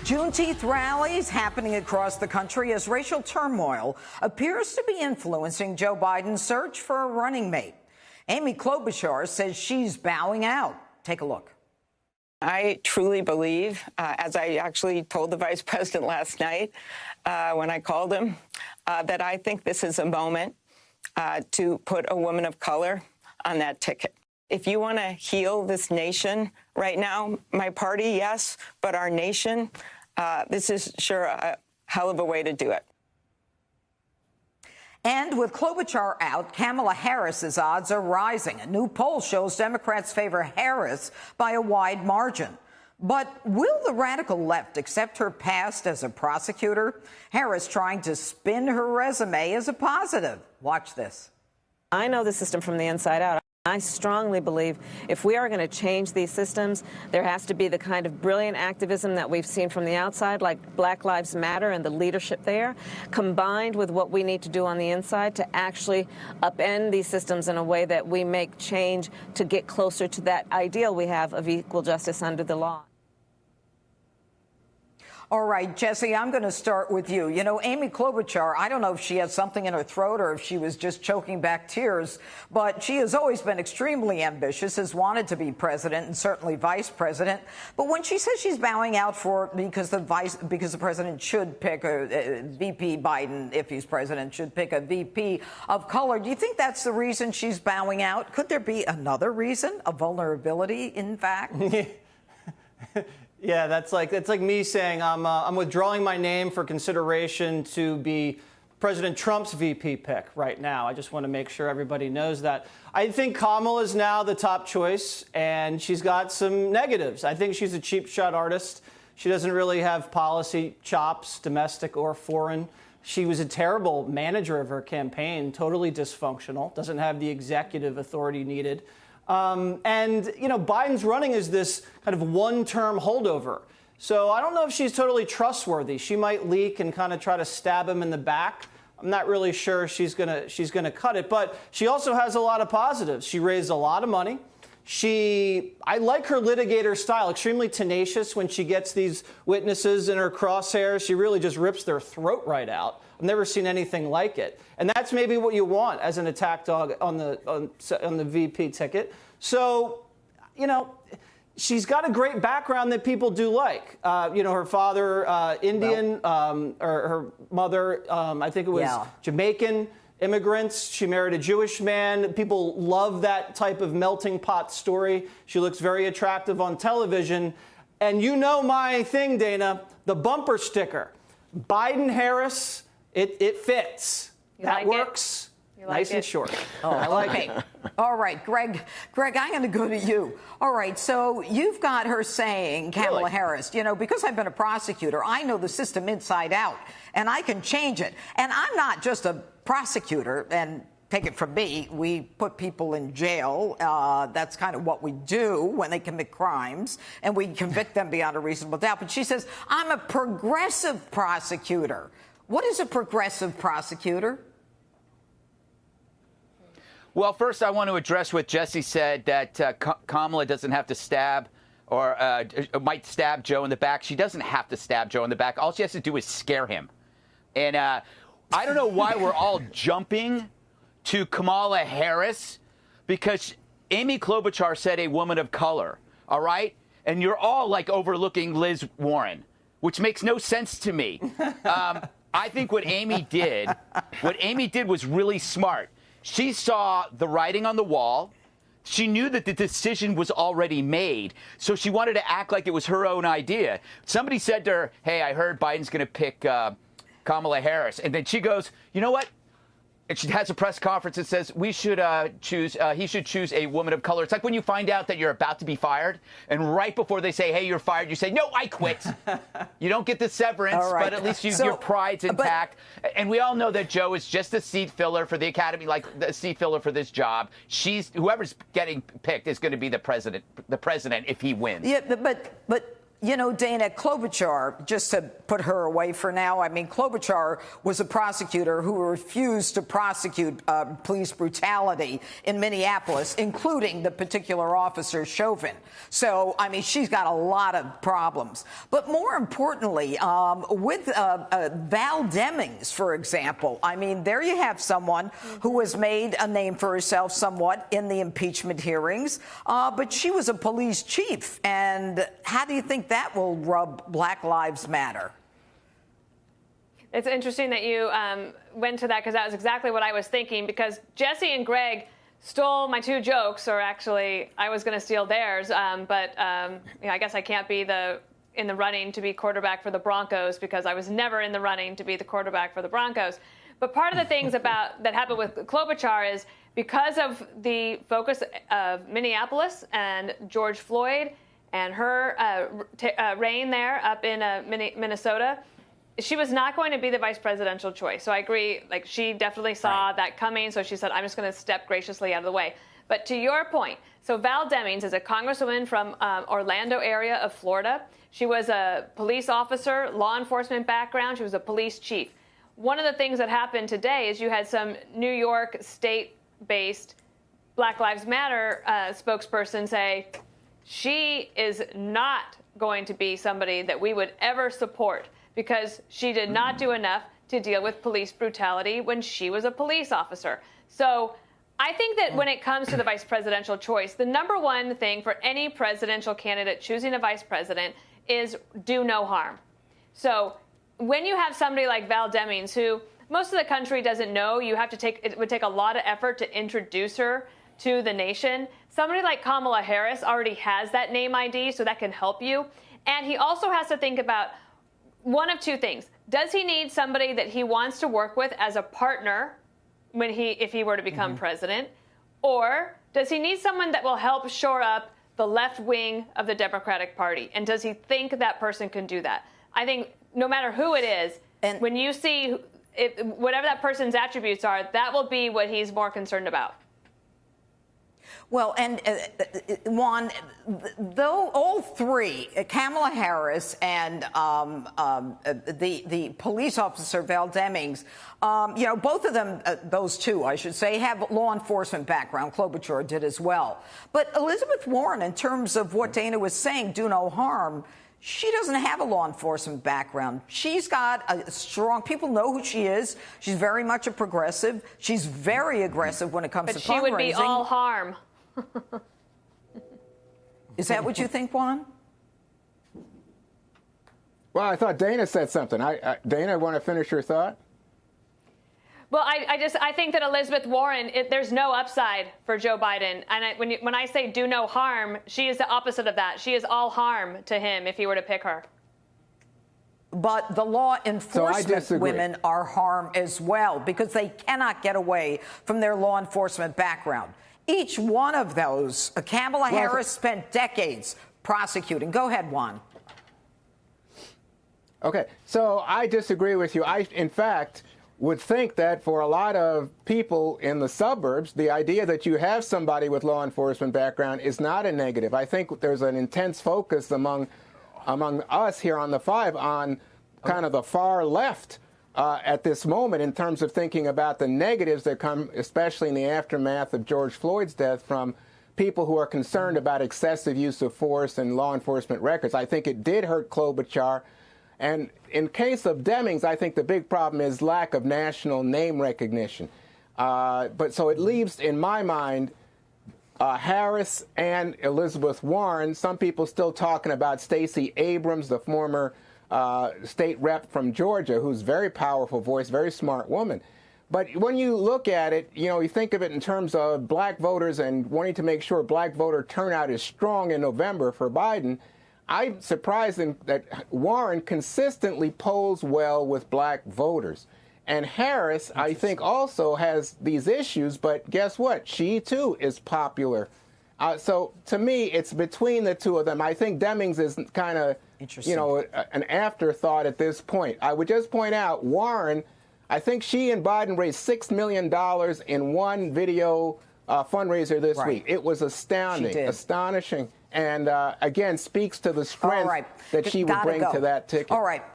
Juneteenth rallies happening across the country as racial turmoil appears to be influencing Joe Biden's search for a running mate. Amy Klobuchar says she's bowing out. Take a look. I truly believe, as I actually told the vice president last night when I called him, that I think this is a moment to put a woman of color on that ticket. If you want to heal this nation right now, my party, yes, but our nation, this is sure a hell of a way to do it. And with Klobuchar out, Kamala Harris's odds are rising. A new poll shows Democrats favor Harris by a wide margin. But will the radical left accept her past as a prosecutor? Harris trying to spin her resume as a positive. Watch this. I know the system from the inside out. I strongly believe if we are going to change these systems, there has to be the kind of brilliant activism that we've seen from the outside, like Black Lives Matter and the leadership there, combined with what we need to do on the inside to actually upend these systems in a way that we make change to get closer to that ideal we have of equal justice under the law. All right, Jesse, I'm going to start with you. You know, Amy Klobuchar, I don't know if she has something in her throat or if she was just choking back tears, but she has always been extremely ambitious, has wanted to be president and certainly vice president. But when she says she's bowing out because the president should pick a VP Biden, if he's president, should pick a VP of color, do you think that's the reason she's bowing out? Could there be another reason, a vulnerability, in fact? Yeah, that's like me saying I'm withdrawing my name for consideration to be President Trump's VP pick right now. I just want to make sure everybody knows that. I think Kamala is now the top choice, and she's got some negatives. I think she's a cheap shot artist. She doesn't really have policy chops, domestic or foreign. She was a terrible manager of her campaign, totally dysfunctional, doesn't have the executive authority needed. And, you know, Biden's running as this kind of one-term holdover. So I don't know if she's totally trustworthy. She might leak and kind of try to stab him in the back. I'm not really sure she's gonna cut it. But she also has a lot of positives. She raised a lot of money. I like her litigator style, extremely tenacious when she gets these witnesses in her crosshairs. She really just rips their throat right out. I've never seen anything like it. And that's maybe what you want as an attack dog on the VP ticket. So, you know, she's got a great background that people do like. You know, her father, Indian, or her mother, I think it was Jamaican immigrants. She married a Jewish man. People love that type of melting pot story. She looks very attractive on television. And you know my thing, Dana, the bumper sticker. Biden-Harris, it fits. That works. Nice and short. Oh, I like it. All right, Greg, I'm going to go to you. All right, so you've got her saying, Kamala Harris, you know, because I've been a prosecutor, I know the system inside out, and I can change it. And I'm not just a prosecutor, and take it from me, we put people in jail. That's kind of what we do when they commit crimes, and we convict them beyond a reasonable doubt. But she says, I'm a progressive prosecutor. What is a progressive prosecutor? Well, first, I want to address what Jesse said, that Kamala doesn't have to stab or might stab Joe in the back. She doesn't have to stab Joe in the back. All she has to do is scare him. And I don't know why we're all jumping to Kamala Harris, because Amy Klobuchar said a woman of color, all right? And you're all, like, overlooking Liz Warren, which makes no sense to me. I think what Amy did was really smart. She saw the writing on the wall. She knew that the decision was already made, so she wanted to act like it was her own idea. Somebody said to her, hey, I heard Biden's going to pick Kamala Harris. And then she goes, you know what? And she has a press conference that says he should choose a woman of color. It's like when you find out that you're about to be fired, and right before they say, hey, you're fired, you say, no, I quit. You don't get the severance, but at least your pride's intact. And we all know that Joe is just a seat filler for the academy, like the seat filler for this job. Whoever's getting picked is going to be the president if he wins. Yeah, but You know, Dana, Klobuchar, just to put her away for now, I mean, Klobuchar was a prosecutor who refused to prosecute police brutality in Minneapolis, including the particular officer, Chauvin. So, I mean, she's got a lot of problems. But more importantly, with Val Demings, for example, I mean, there you have someone who has made a name for herself somewhat in the impeachment hearings, but she was a police chief. And how do you think that will rub Black Lives Matter? It's interesting that you went to that, because that was exactly what I was thinking, because Jesse and Greg stole my two jokes, or actually I was going to steal theirs, but you know, I guess I can't be in the running to be quarterback for the Broncos, because I was never in the running to be the quarterback for the Broncos. But part of the things that happened with Klobuchar is because of the focus of Minneapolis and George Floyd and her reign there up in Minnesota, she was not going to be the vice presidential choice. So I agree, like, she definitely saw that coming, so she said, I'm just going to step graciously out of the way. But to your point, so Val Demings is a congresswoman from Orlando area of Florida. She was a police officer, law enforcement background. She was a police chief. One of the things that happened today is you had some New York state-based Black Lives Matter spokesperson say, she is not going to be somebody that we would ever support because she did not do enough to deal with police brutality when she was a police officer. So I think that when it comes to the vice presidential choice, the number one thing for any presidential candidate choosing a vice president is do no harm. So when you have somebody like Val Demings, who most of the country doesn't know, it would take a lot of effort to introduce her to the nation. Somebody like Kamala Harris already has that name ID, so that can help you. And he also has to think about one of two things. Does he need somebody that he wants to work with as a partner if he were to become president? Or does he need someone that will help shore up the left wing of the Democratic Party? And does he think that person can do that? I think no matter who it is, and when you see whatever that person's attributes are, that will be what he's more concerned about. Well, and Juan, though all three, Kamala Harris and the police officer Val Demings, you know, both of them, those two, I should say, have law enforcement background. Klobuchar did as well. But Elizabeth Warren, in terms of what Dana was saying, do no harm, she doesn't have a law enforcement background. She's got a strong, people know who she is. She's very much a progressive. She's very aggressive when it comes to fundraising. But she would be all harm. Is that what you think, Juan? Well, I thought Dana said something. Dana, want to finish your thought? Well, I think that Elizabeth Warren, there's no upside for Joe Biden. And when I say do no harm, she is the opposite of that. She is all harm to him if he were to pick her. But the law enforcement women are harm as well, because they cannot get away from their law enforcement background. Each one of those, Kamala Harris spent decades prosecuting. Go ahead, Juan. Okay, so I disagree with you. I, in fact, would think that for a lot of people in the suburbs, the idea that you have somebody with law enforcement background is not a negative. I think there's an intense focus among us here on the Five on kind of the far left at this moment in terms of thinking about the negatives that come, especially in the aftermath of George Floyd's death, from people who are concerned about excessive use of force and law enforcement records. I think it did hurt Klobuchar. And in case of Demings, I think the big problem is lack of national name recognition. But so it leaves, in my mind, Harris and Elizabeth Warren. Some people still talking about Stacey Abrams, the former state rep from Georgia, who's a very powerful voice, very smart woman. But when you look at it, you know, you think of it in terms of black voters and wanting to make sure black voter turnout is strong in November for Biden. I'm surprised that Warren consistently polls well with black voters. And Harris, I think, also has these issues, but guess what? She, too, is popular. So, to me, it's between the two of them. I think Demings is kind of, you know, an afterthought at this point. I would just point out, Warren, I think she and Biden raised $6 million in one video fundraiser this week. It was astounding, astonishing. and again, speaks to the strength that she would bring to that ticket. All right.